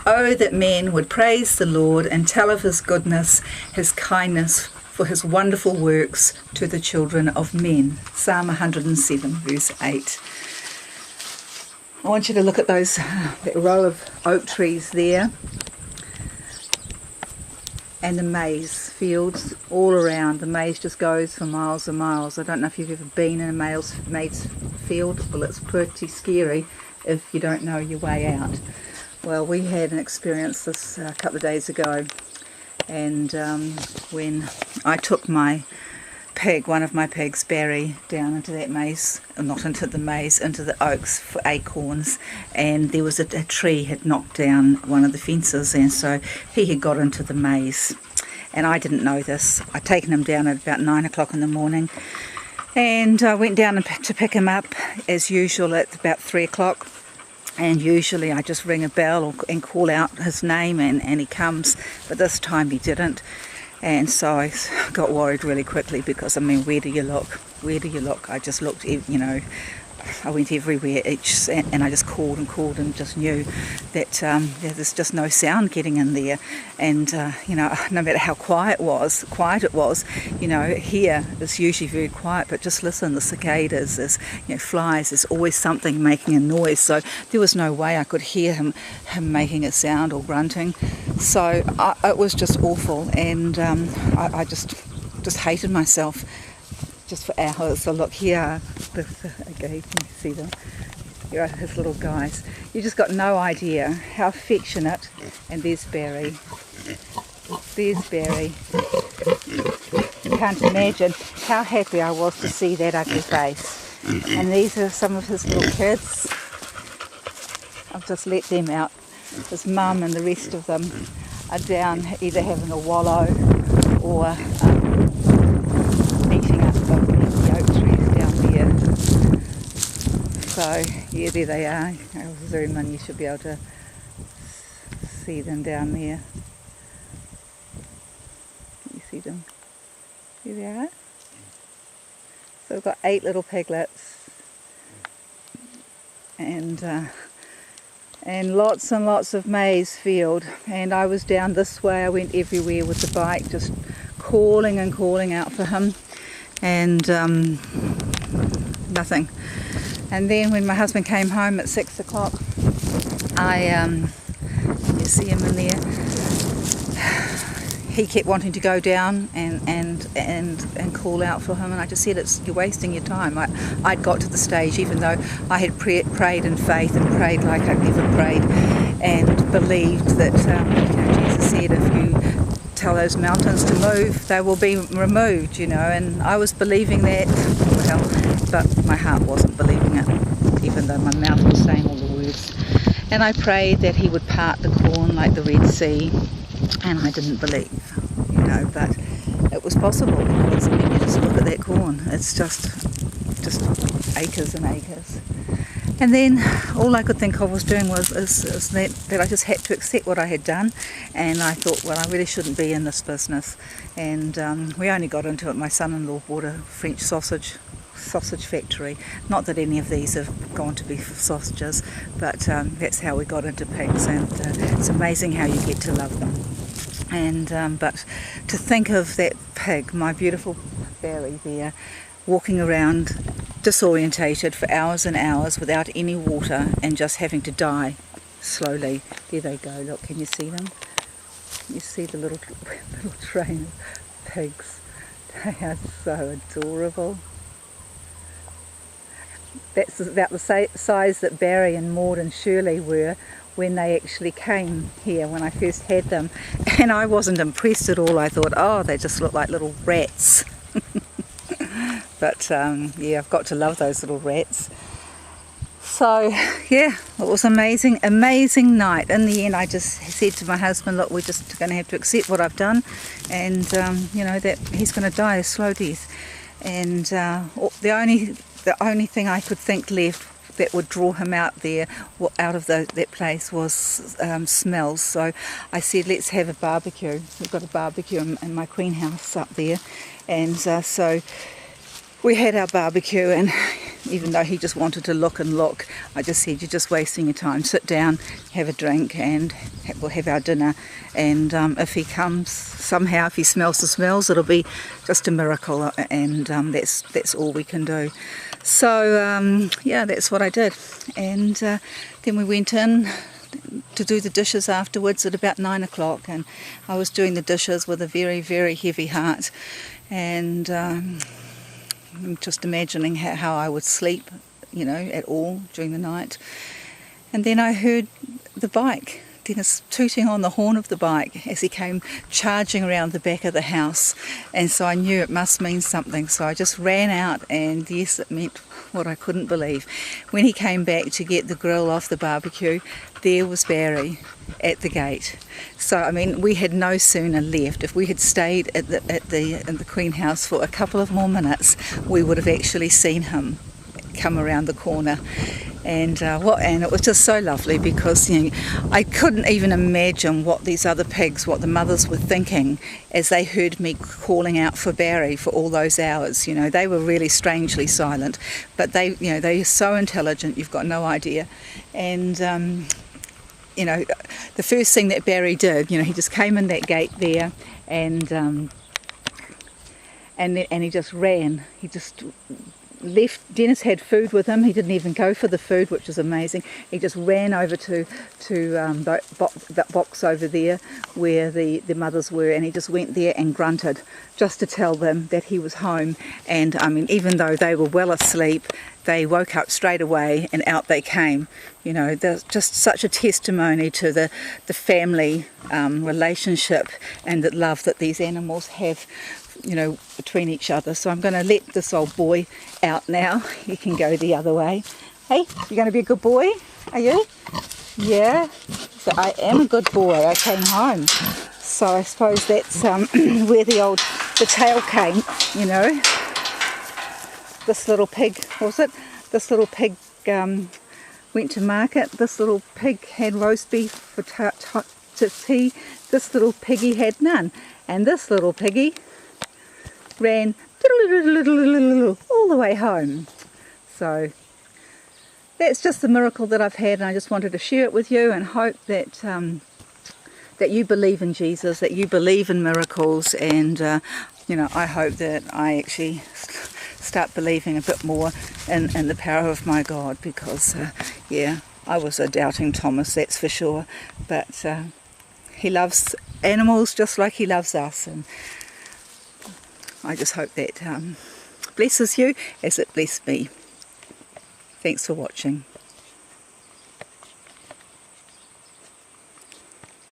Oh, that men would praise the Lord and tell of his goodness, his kindness, for his wonderful works to the children of men. Psalm 107, verse 8. I want you to look at that row of oak trees there, and the maize fields all around. The maize just goes for miles and miles. I don't know if you've ever been in a maize field. Well, it's pretty scary if you don't know your way out. Well, we had an experience this a couple of days ago, and when I took my pig, one of my pigs, Barry, down into that maize, not into the maize, into the oaks for acorns, and there was a tree had knocked down one of the fences, and so he had got into the maize, and I didn't know this. I'd taken him down at about 9 o'clock in the morning, and I went down to pick him up as usual at about 3 o'clock. And usually I just ring a bell and call out his name, and he comes, but this time he didn't. And so I got worried really quickly, because, I mean, where do you look? Where do you look? I just looked, you know, I went everywhere, and I just called and just knew that there's just no sound getting in there. And, you know, no matter how quiet it was, you know, here it's usually very quiet, but just listen, the cicadas, there's, you know, flies, there's always something making a noise. So there was no way I could hear him making a sound or grunting. So it was just awful, and I just hated myself. Just for hours. So look here, okay, can you see them? Here are his little guys. You just got no idea how affectionate. And there's Barry. There's Barry. You can't imagine how happy I was to see that ugly face. And these are some of his little kids. I've just let them out. His mum and the rest of them are down either having a wallow or eating up the oak trees down there. So yeah, there they are. I'll zoom in, you should be able to see them down there. Can you see them? There they are. So we've got 8 little piglets, and lots and lots of maize field. And I was down this way. I went everywhere with the bike, just calling and calling out for him, and nothing. And then when my husband came home at 6 o'clock, you see him in there, he kept wanting to go down and call out for him, and I just said, you're wasting your time. I'd got to the stage, even though I had prayed in faith and prayed like I'd never prayed, and believed that Jesus said, if you tell those mountains to move, they will be removed, you know, and I was believing that, well, but my heart wasn't believing it, even though my mouth was saying all the words. And I prayed that he would part the corn like the Red Sea, and I didn't believe, you know, but it was possible, because I mean, you just look at that corn, it's just acres and acres. And then all I could think of was doing was that I just had to accept what I had done, and I thought, well, I really shouldn't be in this business. And we only got into it, my son-in-law bought a French sausage factory. Not that any of these have gone to be sausages, but that's how we got into pigs, and it's amazing how you get to love them. And but to think of that pig, my beautiful Barry there, walking around disorientated for hours and hours without any water, and just having to die slowly. There they go, look, can you see them? You see the little train of pigs. They are so adorable. That's about the size that Barry and Maud and Shirley were when they actually came here, when I first had them. And I wasn't impressed at all. I thought, oh, they just look like little rats. But yeah, I've got to love those little rats. So yeah, it was amazing night. In the end, I just said to my husband, look, we're just going to have to accept what I've done, and you know, that he's going to die a slow death. And the only thing I could think left that would draw him out there, out of that place, was smells. So I said, let's have a barbecue. We've got a barbecue in my queen house up there, and so we had our barbecue, and even though he just wanted to look and look, I just said, you're just wasting your time. Sit down, have a drink, and we'll have our dinner. And if he comes somehow, if he smells the smells, it'll be just a miracle, and that's all we can do. So yeah, that's what I did. And then we went in to do the dishes afterwards at about 9 o'clock, and I was doing the dishes with a very, very heavy heart, and I'm just imagining how I would sleep, you know, at all during the night. And then I heard the bike, Dennis tooting on the horn of the bike as he came charging around the back of the house, and so I knew it must mean something. So I just ran out, and yes, it meant what I couldn't believe. When he came back to get the grill off the barbecue, there was Barry at the gate. So I mean, we had no sooner left. If we had stayed in the Queen House for a couple of more minutes, we would have actually seen him come around the corner. And it was just so lovely, because, you know, I couldn't even imagine what these other pigs, what the mothers were thinking as they heard me calling out for Barry for all those hours. You know, they were really strangely silent, but they're so intelligent, you've got no idea. And you know, the first thing that Barry did, you know, he just came in that gate there, and he just ran. He just left. Dennis had food with him. He didn't even go for the food, which was amazing. He just ran over to that box over there where the mothers were, and he just went there and grunted just to tell them that he was home. And I mean, even though they were well asleep, they woke up straight away and out they came. You know, there's just such a testimony to the family relationship and the love that these animals have, you know, between each other. So I'm going to let this old boy out now. He can go the other way. Hey, you're going to be a good boy? Are you? Yeah. So I am a good boy. I came home. So I suppose that's where the tail came, you know. This little pig, was it? This little pig went to market. This little pig had roast beef for tea. This little piggy had none. And this little piggy ran all the way home. So that's just the miracle that I've had, and I just wanted to share it with you, and hope that that you believe in Jesus, that you believe in miracles, and you know, I hope that I actually start believing a bit more in the power of my God, because yeah, I was a doubting Thomas, that's for sure, but he loves animals just like he loves us, and I just hope that blesses you as it blessed me. Thanks for watching.